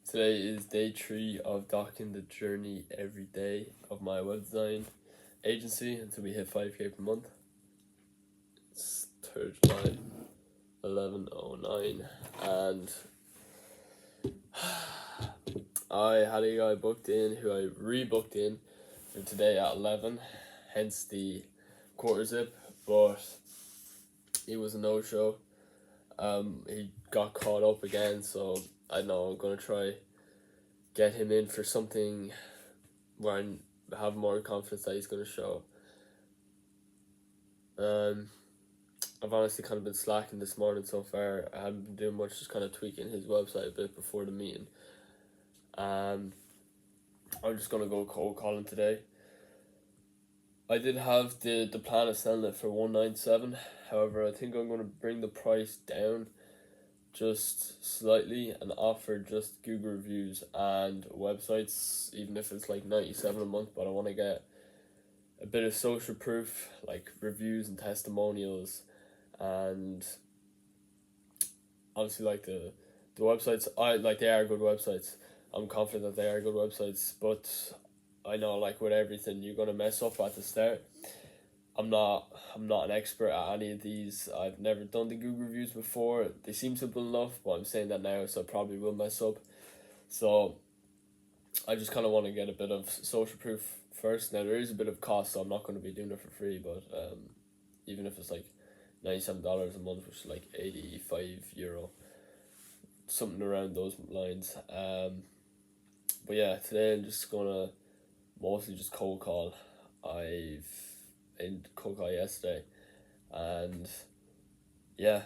Today is day 3 of docking the journey every day of my web design agency until we hit 5k per month. It's 3rd July, 11:09, and I had a guy booked in who I rebooked in for today at 11, hence the quarter zip, but he was a no-show. He got caught up again, so I know I'm gonna try get him in for something where I have more confidence that he's gonna show. I've honestly kind of been slacking this morning so far. I haven't been doing much, just kind of tweaking his website a bit before the meeting. I'm just gonna go cold calling today. I did have the plan of selling it for 197. However, I think I'm gonna bring the price down just slightly and offer just Google reviews and websites, even if it's like 97 a month. But I want to get a bit of social proof, like reviews and testimonials, and honestly, like the websites, they are good websites. I'm confident that they are good websites, but I know, like with everything, you're gonna mess up at the start. I'm not an expert at any of these. I've never done the Google reviews before. They seem simple enough, but I'm saying that now, so I probably will mess up. So I just kind of want to get a bit of social proof first. Now, there is a bit of cost, so I'm not going to be doing it for free, but even if it's like $97 a month, which is like €85, something around those lines. But yeah, today I'm just going to mostly just cold call. I've in cold call yesterday, and yeah,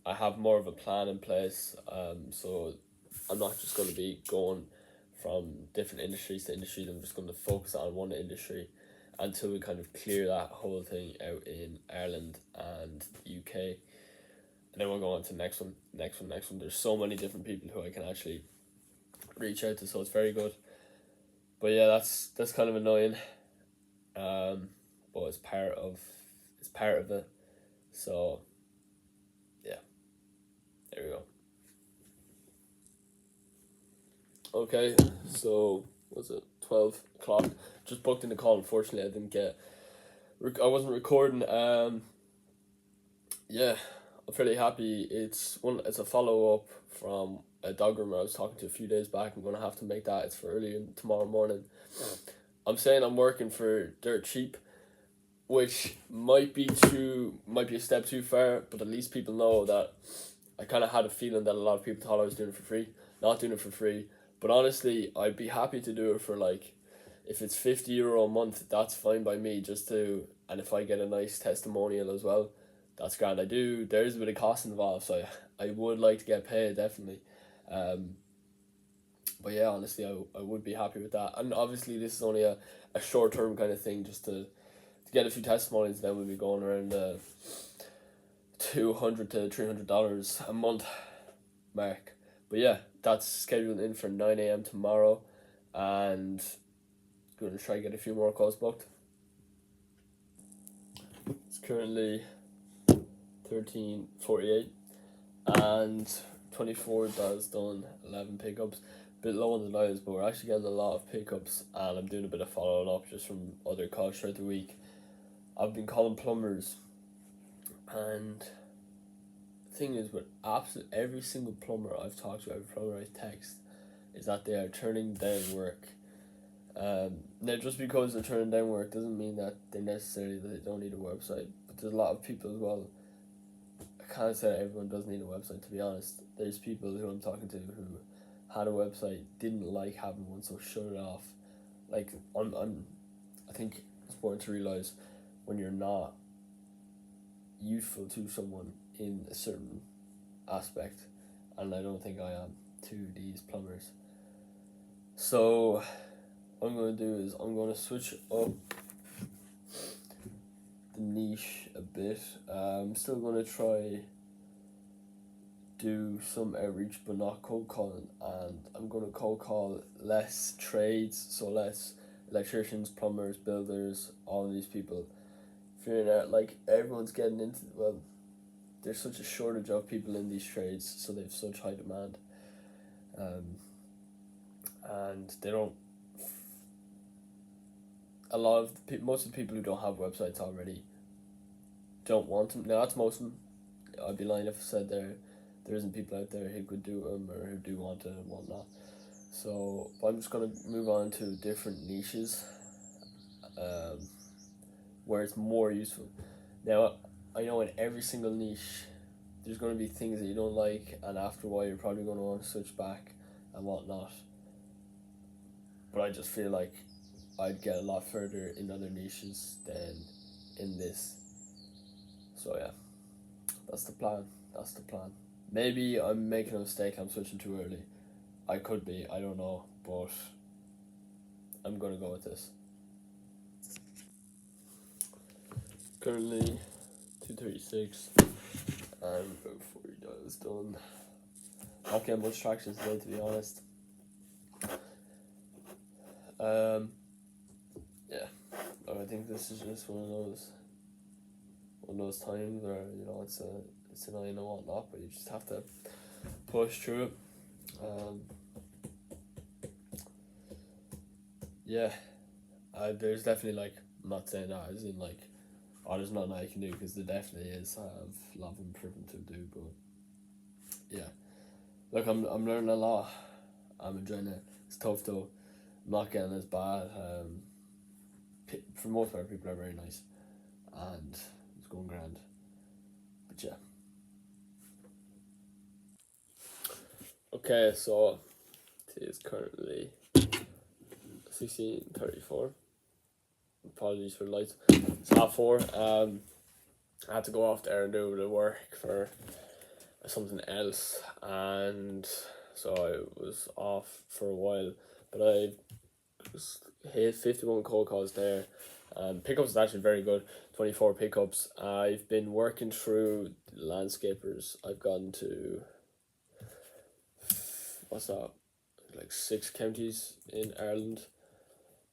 I have more of a plan in place. So I'm not just going to be going from different industries to industries. I'm just going to focus on one industry until we kind of clear that whole thing out in Ireland and UK, and then we'll go on to next one. There's so many different people who I can actually reach out to, so it's very good. But yeah, that's kind of annoying. But it's part of it. So yeah, there we go. Okay, so what's it? 12 o'clock. Just booked in the call. Unfortunately, I wasn't recording. Yeah, I'm fairly happy. It's a follow up from a dog groomer I was talking to a few days back. I'm gonna have to make that. It's for early tomorrow morning. I'm saying I'm working for dirt cheap, which might be a step too far, but at least people know that I kind of had a feeling that a lot of people thought I was doing it for free. Not doing it for free, but honestly, I'd be happy to do it for like, if it's €50 a month, that's fine by me. And if I get a nice testimonial as well, that's grand. There's a bit of cost involved, so I would like to get paid, definitely. But yeah, honestly, I would be happy with that. And obviously, this is only a short term kind of thing, just to get a few testimonials. Then we'll be going around $200 to $300 a month mark. But yeah, that's scheduled in for 9 a.m. tomorrow, and going to try to get a few more calls booked. It's currently 13:48, and 24 does done, 11 pickups. A bit low on the dials, but we're actually getting a lot of pickups, and I'm doing a bit of following up just from other calls throughout the week. I've been calling plumbers, and the thing is, with absolutely every single plumber I've talked to, every plumber I text, is that they are turning down work. Now, just because they're turning down work doesn't mean that they don't need a website. But there's a lot of people as well. I can't say that everyone does need a website, to be honest. There's people who I'm talking to who had a website, didn't like having one, so shut it off. Like, I think it's important to realise when you're not useful to someone in a certain aspect, and I don't think I am to these plumbers. So what I'm going to do is I'm going to switch up the niche a bit. I'm still going to try do some outreach, but not cold calling, and I'm going to cold call less trades, so less electricians, plumbers, builders, all of these people. Figuring out, like, everyone's getting into, well, there's such a shortage of people in these trades, so they have such high demand. and they don't. A lot of most of the people who don't have websites already don't want them. Now that's most of them. I'd be lying if I said there isn't people out there who could do them or who do want it and whatnot. So I'm just gonna move on to different niches, um, where it's more useful. Now I know in every single niche, there's gonna be things that you don't like, and after a while you're probably gonna want to switch back and whatnot. But I just feel like I'd get a lot further in other niches than in this. So yeah, that's the plan. That's the plan. Maybe I'm making a mistake. I'm switching too early. I could be. I don't know, but I'm gonna go with this. Currently, 2:36, and about 40 dials done. Not getting much traction today, to be honest. Yeah, I think this is just one of those times where it's annoying and whatnot, but you just have to push through it. Yeah, there's definitely like, I'm not saying that as in like, oh, there's nothing I can do, because there definitely is. I have a lot of improvement to do, but yeah, look, I'm learning a lot. I'm enjoying it. It's tough though. I'm not getting as bad. For the most part, people are very nice, and it's going grand. But yeah. Okay, so it is currently 16:34. Apologies for the lights. It's 4:30. I had to go off there and do the work for something else, and so I was off for a while. But I just hit 51 cold calls there. Pickups is actually very good. 24 pickups. I've been working through landscapers. I've gone to, what's that, like 6 counties in Ireland.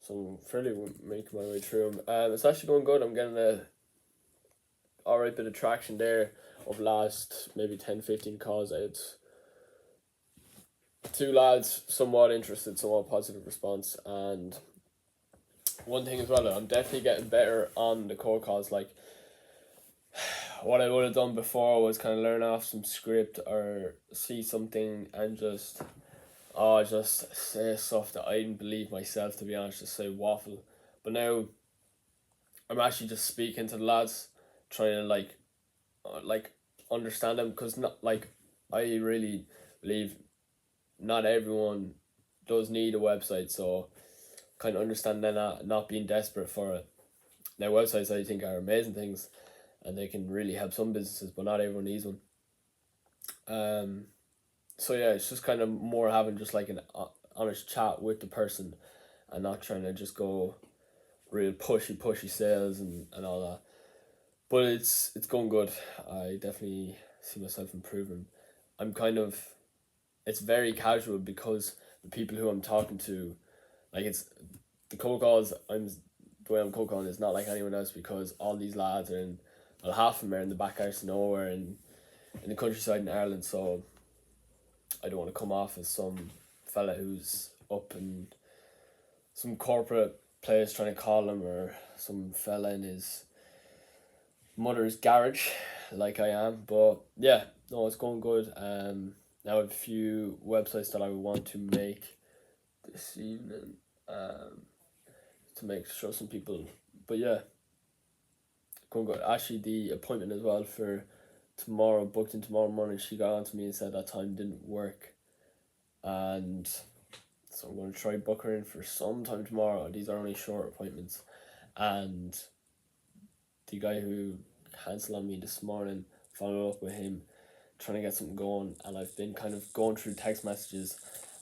So I'm fairly making my way through them. It's actually going good. I'm getting a alright bit of traction there of last maybe 10-15 calls. I had 2 lads somewhat interested, somewhat positive response, and one thing as well, I'm definitely getting better on the cold calls. Like, what I would have done before was kind of learn off some script or see something and just say stuff that I didn't believe myself, to be honest, just say waffle. But now I'm actually just speaking to the lads, trying to like understand them, because not like, I really believe not everyone does need a website, so kind of understand that, not being desperate for it. Now websites, I think, are amazing things, and they can really help some businesses, but not everyone needs one. So yeah, it's just kind of more having just like an honest chat with the person, and not trying to just go real pushy sales and all that. But it's going good. I definitely see myself improving. It's very casual, because the people who I'm talking to, like, it's the cold calls, the way I'm cold calling is not like anyone else, because all these lads are in, well, half of them are in the back arse of nowhere in the countryside in Ireland, so I don't want to come off as some fella who's up in some corporate place trying to call him, or some fella in his mother's garage like I am. But yeah, no, it's going good. Now I have a few websites that I want to make this evening, to show some people. But yeah, going good. Actually, the appointment as well for tomorrow, booked in tomorrow morning, she got on to me and said that time didn't work, and so I'm going to try book her in for some time tomorrow. These are only short appointments, and the guy who cancelled on me this morning, followed up with him, trying to get something going, and I've been kind of going through text messages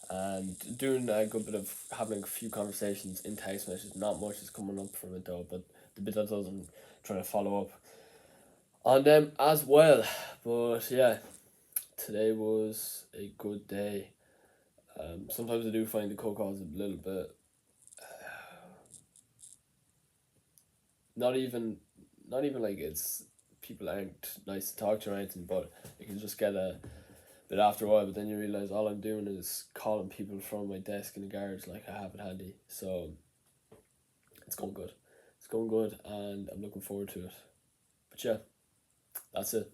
and doing a good bit of having a few conversations in text messages. Not much is coming up from it though, but the bit that does, I'm trying to follow up on them as well. But yeah, today was a good day. Sometimes I do find the cold calls a little bit, not even like it's people aren't nice to talk to or anything, but you can just get a bit after a while, but then you realise all I'm doing is calling people from my desk in the garage like I have it handy. So it's going good. It's going good and I'm looking forward to it. But yeah, that's it.